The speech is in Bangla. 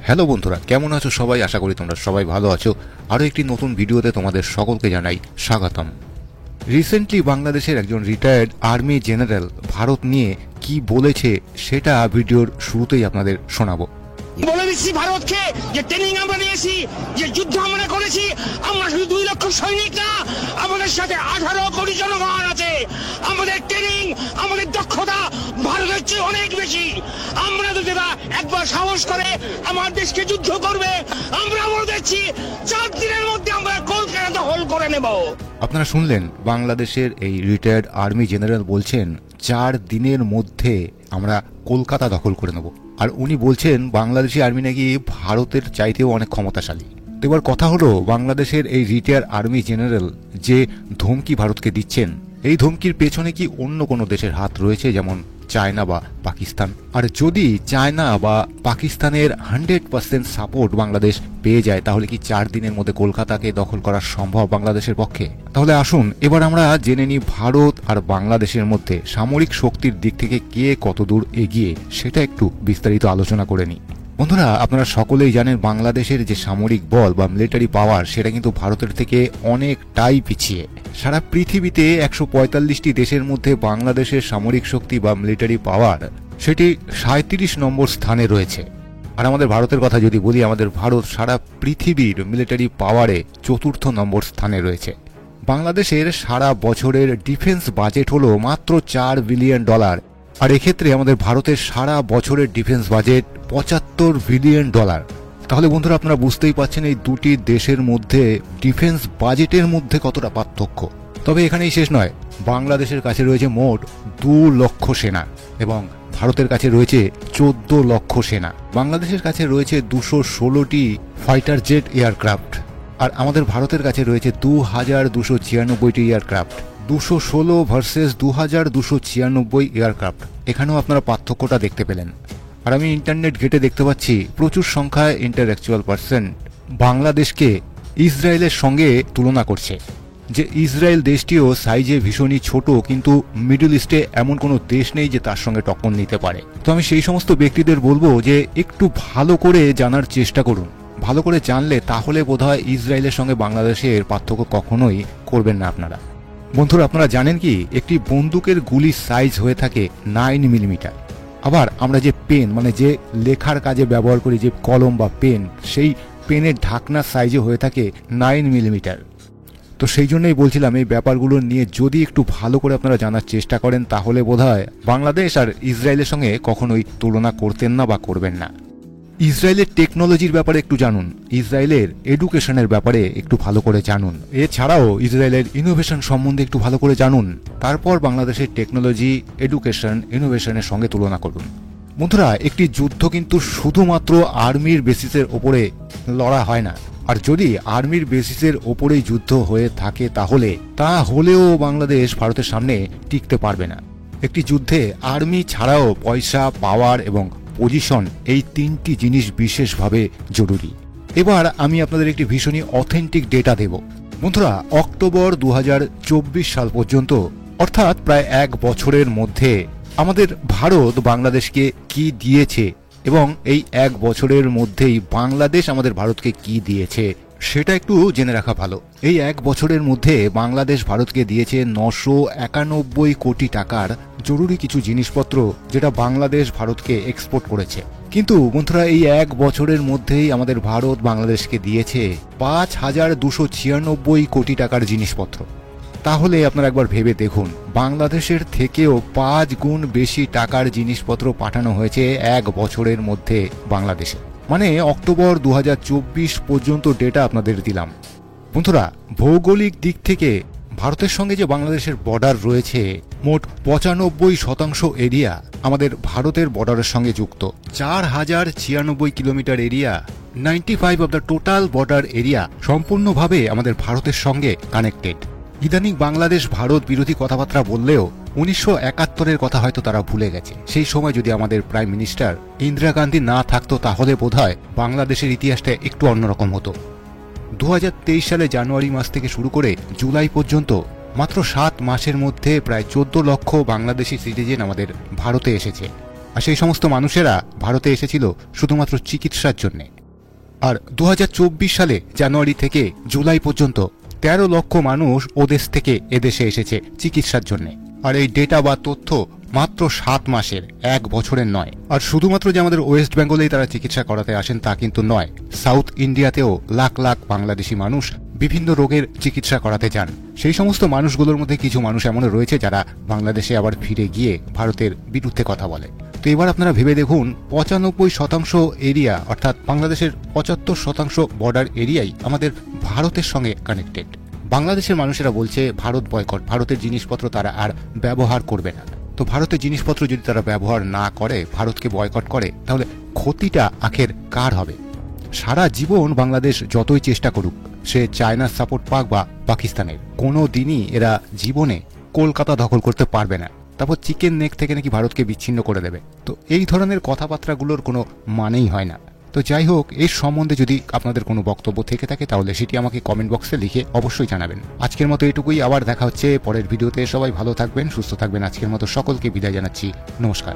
হ্যালো বন্ধুরা, কেমন আছো সবাই? আশা করি তোমরা সবাই ভালো আছো। আরও একটি নতুন ভিডিওতে তোমাদের সকলকে জানাই স্বাগতম। রিসেন্টলি বাংলাদেশের একজন রিটায়ার্ড আর্মি জেনারেল ভারত নিয়ে কি বলেছে সেটা ভিডিওর শুরুতেই আপনাদের শোনাবো। বলে দিচ্ছি ভারতকে যে ট্রেনিং আমরা নিয়েছি, যে যুদ্ধ আমরা করেছি, আমরা শুধু 2 লক্ষ সৈনিক না, আমাদের সাথে 18 কোটি জনগণ আছে। আমাদের ট্রেনিং, আমাদের দক্ষতা ভারতের চেয়ে অনেক বেশি। আমরা যদি একবার সাহস করে আমার দেশকে যুদ্ধ করবে, আমরা বলে দিচ্ছি 4 দিনের মধ্যে আমরা কলকাতা দখল করে নেব। আপনারা শুনলেন, বাংলাদেশের এই রিটায়ার্ড আর্মি জেনারেল বলছেন 4 দিনের মধ্যে আমরা কলকাতা দখল করে নেব। আর উনি বলছেন বাংলাদেশি আর্মি নাকি ভারতের চাইতেও অনেক ক্ষমতাশালী। তো এবার কথা হলো, বাংলাদেশের এই রিটায়ার্ড আর্মি জেনারেল যে ধমকি ভারতকে দিচ্ছেন, এই ধমকির পেছনে কি অন্য কোনো দেশের হাত রয়েছে, যেমন চায়না বা পাকিস্তান? আর যদি চায়না বা পাকিস্তানের 100% সাপোর্ট বাংলাদেশ পেয়ে যায়, তাহলে কি 4 দিনের মধ্যে কলকাতাকে দখল করা সম্ভব বাংলাদেশের পক্ষে? তাহলে আসুন এবার আমরা জেনে নিই ভারত আর বাংলাদেশের মধ্যে সামরিক শক্তির দিক থেকে কে কতদূর এগিয়ে, সেটা একটু বিস্তারিত আলোচনা করে নিই। বন্ধুরা, আপনারা সকলেই জানেন বাংলাদেশের যে সামরিক বল বা মিলিটারি পাওয়ার, সেটা কিন্তু ভারতের থেকে অনেকটাই পিছিয়ে। সারা পৃথিবীতে 145টি দেশের মধ্যে বাংলাদেশের সামরিক শক্তি বা মিলিটারি পাওয়ার সেটি 37 নম্বর স্থানে রয়েছে। আর আমাদের ভারতের কথা যদি বলি, আমাদের ভারত সারা পৃথিবীর মিলিটারি পাওয়ারে 4র্থ নম্বর স্থানে রয়েছে। বাংলাদেশের সারা বছরের ডিফেন্স বাজেট হলো মাত্র $4 বিলিয়ন। আর এক্ষেত্রে আমাদের ভারতের সারা বছরের ডিফেন্স বাজেট $75 বিলিয়ন। তাহলে বন্ধুরা, আপনারা বুঝতেই পারছেন এই দুটি দেশের মধ্যে ডিফেন্স বাজেটের মধ্যে কতটা পার্থক্য। তবে এখানেই শেষ নয়, বাংলাদেশের কাছে রয়েছে মোট 2 লক্ষ সেনা এবং ভারতের কাছে রয়েছে 14 লক্ষ সেনা। বাংলাদেশের কাছে রয়েছে 216টি ফাইটার জেট এয়ারক্রাফট, আর আমাদের ভারতের কাছে রয়েছে 2296টি এয়ারক্রাফট। 216 ভার্সেস 2296 এয়ারক্রাফট, এখানেও আপনারা পার্থক্যটা দেখতে পেলেন। আর আমি ইন্টারনেট ঘেটে দেখতে পাচ্ছি প্রচুর সংখ্যায় ইন্টারঅ্যাকচুয়াল পার্সন বাংলাদেশকে ইসরায়েলের সঙ্গে তুলনা করছে, যে ইসরায়েল দেশটিও সাইজে ভীষণই ছোট, কিন্তু মিডল ইস্টে এমন কোনো দেশ নেই যে তার সঙ্গে টক্কর নিতে পারে। তো আমি সেই সমস্ত ব্যক্তিদের বলবো যে একটু ভালো করে জানার চেষ্টা করুন। ভালো করে জানলে তাহলে বোধহয় ইসরায়েলের সঙ্গে বাংলাদেশের পার্থক্য কখনোই করবেন না আপনারা। বন্ধুরা, আপনারা জানেন কি, একটি বন্দুকের গুলির সাইজ হয়ে থাকে 9 মিলিমিটার। আবার আমরা যে পেন, মানে যে লেখার কাজে ব্যবহার করি যে কলম বা পেন, সেই পেনের ঢাকনার সাইজে হয়ে থাকে 9 মিলিমিটার। তো সেই জন্যই বলছিলাম, এই ব্যাপারগুলো নিয়ে যদি একটু ভালো করে আপনারা জানার চেষ্টা করেন, তাহলে বোধহয় বাংলাদেশ আর ইসরায়েলের সঙ্গে কখনোই তুলনা করতেন না বা করবেন না। ইসরায়েলের টেকনোলজির ব্যাপারে একটু জানুন, ইসরায়েলের এডুকেশনের ব্যাপারে একটু ভালো করে জানুন, এছাড়াও ইসরায়েলের ইনোভেশন সম্বন্ধে একটু ভালো করে জানুন। তারপর বাংলাদেশের টেকনোলজি, এডুকেশন, ইনোভেশনের সঙ্গে তুলনা করুন। বন্ধুরা, একটি যুদ্ধ কিন্তু শুধুমাত্র আর্মির বেসিসের ওপরে লড়া হয় না। আর যদি আর্মির বেসিসের ওপরেই যুদ্ধ হয়ে থাকে, তাহলে তা হলেও বাংলাদেশ ভারতের সামনে টিকতে পারবে না। একটি যুদ্ধে আর্মি ছাড়াও পয়সা, পাওয়ার এবং পজিশন, এই 3টি জিনিস বিশেষভাবে জরুরি। এবার আমি আপনাদের একটি ভীষণই অথেন্টিক ডেটা দেব। বন্ধুরা, অক্টোবর 2024 সাল পর্যন্ত, অর্থাৎ প্রায় 1 বছরের মধ্যে আমাদের ভারত বাংলাদেশকে কি দিয়েছে, এবং এই 1 বছরের মধ্যেই বাংলাদেশ আমাদের ভারতকে কি দিয়েছে সেটা একটু জেনে রাখা ভালো। এই 1 বছরের মধ্যে বাংলাদেশ ভারতকে দিয়েছে 991 কোটি টাকার জরুরি কিছু জিনিসপত্র, যেটা বাংলাদেশ ভারতকে এক্সপোর্ট করেছে। কিন্তু বন্ধুরা, এই 1 বছরের মধ্যেই আমাদের ভারত বাংলাদেশকে দিয়েছে 5296 কোটি টাকার জিনিসপত্র। তাহলে আপনারা একবার ভেবে দেখুন, বাংলাদেশের থেকেও 5 গুণ বেশি টাকার জিনিসপত্র পাঠানো হয়েছে 1 বছরের মধ্যে বাংলাদেশে। মানে অক্টোবর 2024 পর্যন্ত ডেটা আপনাদের দিলাম। বন্ধুরা, ভৌগোলিক দিক থেকে ভারতের সঙ্গে যে বাংলাদেশের বর্ডার রয়েছে, মোট 95% এরিয়া আমাদের ভারতের বর্ডারের সঙ্গে যুক্ত। 4096 kilometre area, 95 of the total border area সম্পূর্ণভাবে আমাদের ভারতের সঙ্গে কানেক্টেড। ইদানিং বাংলাদেশ ভারত বিরোধী কথাবার্তা বললেও 1971-এর কথা হয়তো তারা ভুলে গেছে। সেই সময় যদি আমাদের প্রাইম মিনিস্টার ইন্দিরা গান্ধী না থাকতো, তাহলে বোধহয় বাংলাদেশের ইতিহাসটা একটু অন্যরকম হতো। 2023 সালে জানুয়ারি মাস থেকে শুরু করে জুলাই পর্যন্ত মাত্র 7 মাসের মধ্যে প্রায় 14 লক্ষ বাংলাদেশি সিটিজেন আমাদের ভারতে এসেছে। আর সেই সমস্ত মানুষেরা ভারতে এসেছিল শুধুমাত্র চিকিৎসার জন্যে। আর 2024 সালে জানুয়ারি থেকে জুলাই পর্যন্ত 13 লক্ষ মানুষ ওদেশ থেকে এদেশে এসেছে চিকিৎসার জন্য। আর এই ডেটা বা তথ্য মাত্র 7 মাসের, 1 বছরের নয়। আর শুধুমাত্র যে আমাদের ওয়েস্ট বেঙ্গলেই তারা চিকিৎসা করাতে আসেন তা কিন্তু নয়, সাউথ ইন্ডিয়াতেও লাখ লাখ বাংলাদেশি মানুষ বিভিন্ন রোগের চিকিৎসা করাতে যান। সেই সমস্ত মানুষগুলোর মধ্যে কিছু মানুষ এমন রয়েছে যারা বাংলাদেশে আবার ফিরে গিয়ে ভারতের বিরুদ্ধে কথা বলে। তো এবার আপনারা ভেবে দেখুন, 95% এরিয়া অর্থাৎ বাংলাদেশের 75% বর্ডার এরিয়াই আমাদের ভারতের সঙ্গে কানেক্টেড। বাংলাদেশের মানুষেরা বলছে ভারত বয়কট, ভারতের জিনিসপত্র তারা আর ব্যবহার করবে না। তো ভারতের জিনিসপত্র যদি তারা ব্যবহার না করে, ভারতকে বয়কট করে, তাহলে ক্ষতিটা আখের কার হবে? সারা জীবন বাংলাদেশ যতই চেষ্টা করুক, সে চায়নার সাপোর্ট পাক বা পাকিস্তানের, কোনো দিনই এরা জীবনে কলকাতা দখল করতে পারবে না। তারপর চিকেন নেক থেকে নাকি ভারতকে বিচ্ছিন্ন করে দেবে। তো এই ধরনের কথাবার্তাগুলোর কোনো মানেই হয় না। তো যাই হোক, এর সম্বন্ধে যদি আপনাদের কোনো বক্তব্য থেকে থাকে তাহলে সেটি আমাকে কমেন্ট বক্সে লিখে অবশ্যই জানাবেন। আজকের মতো এটুকুই, আবার দেখা হচ্ছে পরের ভিডিওতে। সবাই ভালো থাকবেন, সুস্থ থাকবেন। আজকের মতো সকলকে বিদায় জানাচ্ছি, নমস্কার।